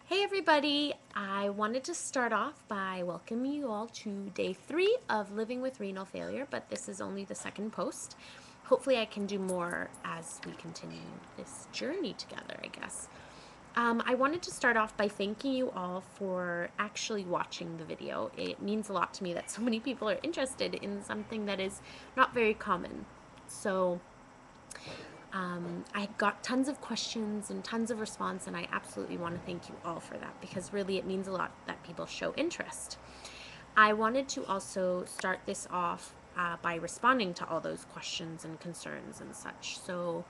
Hey everybody! I wanted to start off by welcoming you all to day 3 of living with renal failure, but this is only the second post. Hopefully I can do more as we continue this journey together, I guess. I wanted to start off by thanking you all for actually watching the video. It means a lot to me that so many people are interested in something that is not very common. So I got tons of questions and tons of response, and I absolutely want to thank you all for that because really it means a lot that people show interest. I wanted to also start this off by responding to all those questions and concerns and such. So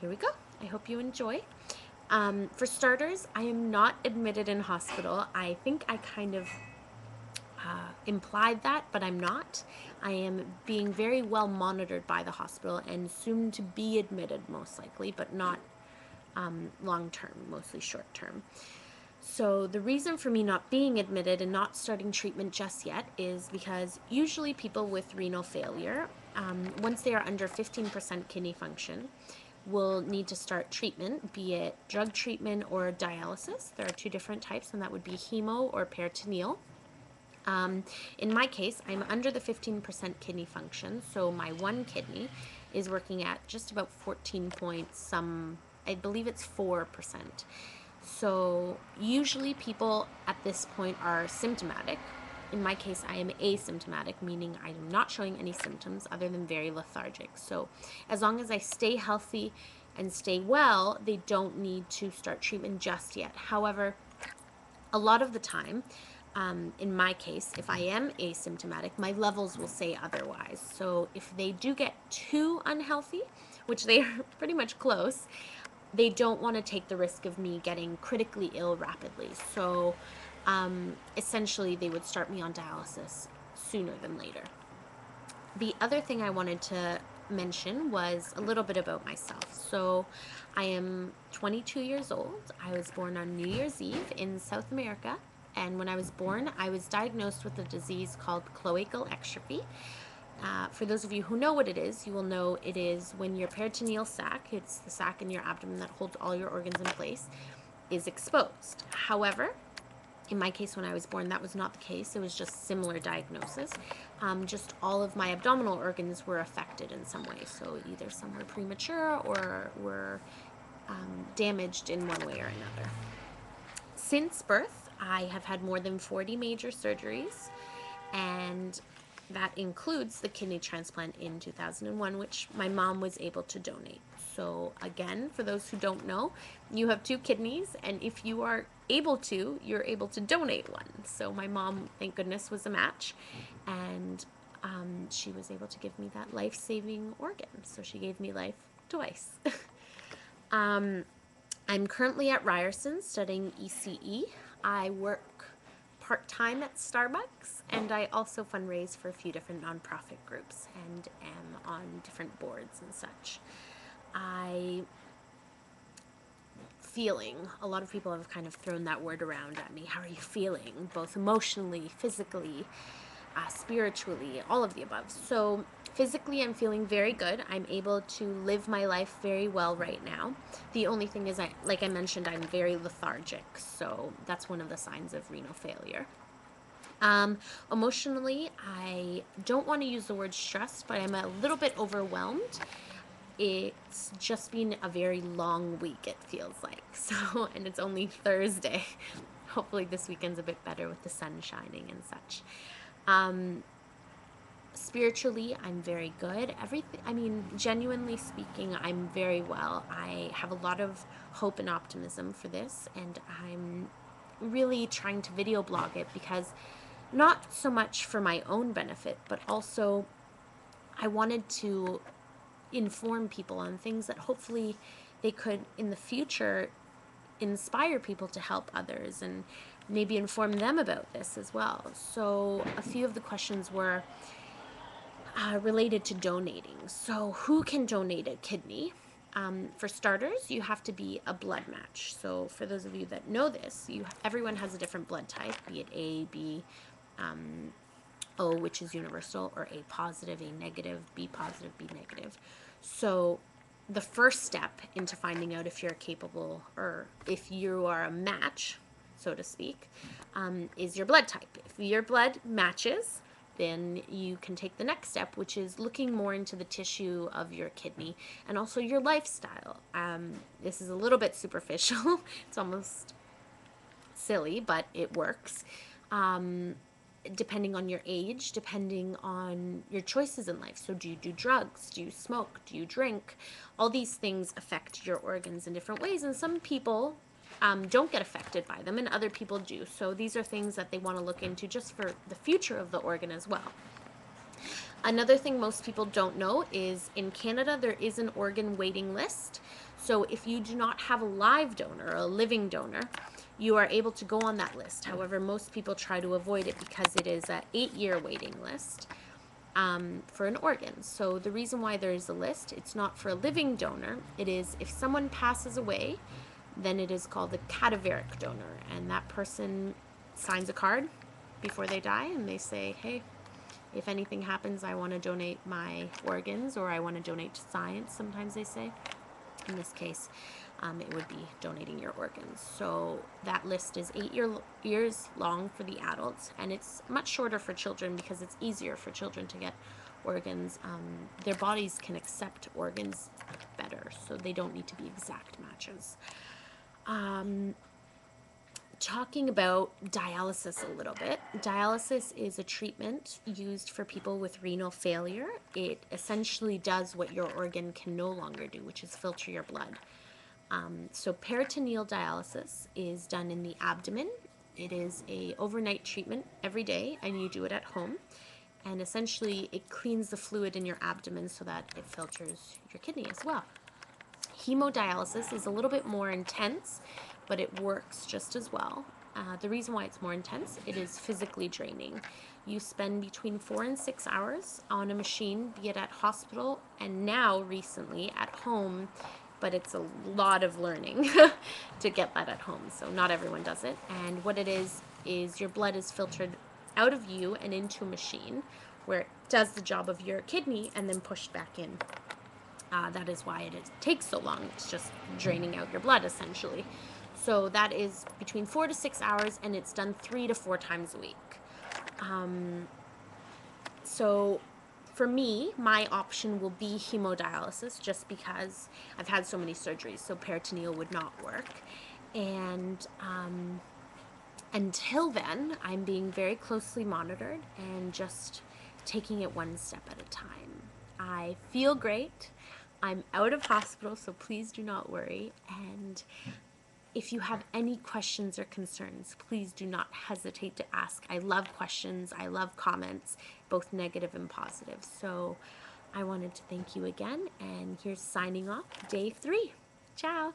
here we go. I hope you enjoy. For starters, I am not admitted in hospital. I think I kind of implied that, but I'm not. I am being very well monitored by the hospital and soon to be admitted, most likely, but not long term, mostly short term. So, the reason for me not being admitted and not starting treatment just yet is because usually people with renal failure, once they are under 15% kidney function, will need to start treatment, be it drug treatment or dialysis. There are two different types, and that would be hemo or peritoneal. In my case, I'm under the 15% kidney function, so my one kidney is working at just about 14 points, I believe it's 4%. So usually people at this point are symptomatic. In my case, I am asymptomatic, meaning I'm not showing any symptoms other than very lethargic. So as long as I stay healthy and stay well, they don't need to start treatment just yet. However, a lot of the time, in my case, if I am asymptomatic, my levels will say otherwise. So if they do get too unhealthy, which they are pretty much close, they don't want to take the risk of me getting critically ill rapidly. So essentially, they would start me on dialysis sooner than later. The other thing I wanted to mention was a little bit about myself. So I am 22 years old. I was born on New Year's Eve in South America. And when I was born, I was diagnosed with a disease called cloacal exstrophy. For those of you who know what it is, you will know it is when your peritoneal sac, it's the sac in your abdomen that holds all your organs in place, is exposed. However, in my case, when I was born, that was not the case. It was just similar diagnosis. Just all of my abdominal organs were affected in some way. So either some were premature or were damaged in one way or another. Since birth, I have had more than 40 major surgeries, and that includes the kidney transplant in 2001, which my mom was able to donate. So, again, for those who don't know, you have two kidneys, and if you are able to, you're able to donate one. So, my mom, thank goodness, was a match, and she was able to give me that life saving organ. So, she gave me life twice. I'm currently at Ryerson studying ECE. I work part-time at Starbucks, and I also fundraise for a few different nonprofit groups and am on different boards and such. I feeling, a lot of people have kind of thrown that word around at me. How are you feeling? Both emotionally, physically, spiritually, all of the above. So physically, I'm feeling very good. I'm able to live my life very well right now. The only thing is, like I mentioned, I'm very lethargic. So that's one of the signs of renal failure. Emotionally, I don't want to use the word stressed, but I'm a little bit overwhelmed. It's just been a very long week, it feels like. So, and it's only Thursday. Hopefully, this weekend's a bit better with the sun shining and such. Spiritually, I'm very good. Everything, I mean, genuinely speaking, I'm very well. I have a lot of hope and optimism for this, and I'm really trying to video blog it because not so much for my own benefit, but also I wanted to inform people on things that hopefully they could in the future inspire people to help others and maybe inform them about this as well. So a few of the questions were related to donating. So who can donate a kidney? For starters, you have to be a blood match. So for those of you that know this, everyone has a different blood type, be it A, B, O, which is universal, or A positive, A negative, B positive, B negative. So the first step into finding out if you're capable or if you are a match so to speak, is your blood type. If your blood matches, then you can take the next step, which is looking more into the tissue of your kidney and also your lifestyle. This is a little bit superficial. It's almost silly, but it works. Depending on your age, depending on your choices in life. So do you do drugs? Do you smoke? Do you drink? All these things affect your organs in different ways, and some people don't get affected by them and other people do. So these are things that they want to look into just for the future of the organ as well. Another thing most people don't know is in Canada there is an organ waiting list. So if you do not have a live donor or a living donor, you are able to go on that list. However, most people try to avoid it because it is an 8-year waiting list for an organ. So the reason why there is a list, it's not for a living donor. It is if someone passes away, then it is called a cadaveric donor. And that person signs a card before they die and they say, hey, if anything happens, I want to donate my organs, or I want to donate to science, sometimes they say. In this case, it would be donating your organs. So that list is 8 years long for the adults, and it's much shorter for children because it's easier for children to get organs. Their bodies can accept organs better, so they don't need to be exact matches. Talking about dialysis a little bit. Dialysis is a treatment used for people with renal failure. It essentially does what your organ can no longer do, which is filter your blood. So peritoneal dialysis is done in the abdomen. It is a overnight treatment every day, and you do it at home. And essentially, it cleans the fluid in your abdomen so that it filters your kidney as well. Hemodialysis is a little bit more intense, but it works just as well. The reason why it's more intense, it is physically draining. You spend between 4 and 6 hours on a machine, be it at hospital and now recently at home, but it's a lot of learning to get that at home. So not everyone does it. And what it is your blood is filtered out of you and into a machine where it does the job of your kidney and then pushed back in. That is why it takes so long. It's just draining out your blood, essentially. So that is between 4 to 6 hours, and it's done 3 to 4 times a week. So for me, my option will be hemodialysis just because I've had so many surgeries, so peritoneal would not work. And until then, I'm being very closely monitored and just taking it one step at a time. I feel great. I'm out of hospital, so please do not worry. And if you have any questions or concerns, please do not hesitate to ask. I love questions. I love comments, both negative and positive. So I wanted to thank you again, and here's signing off day 3. Ciao.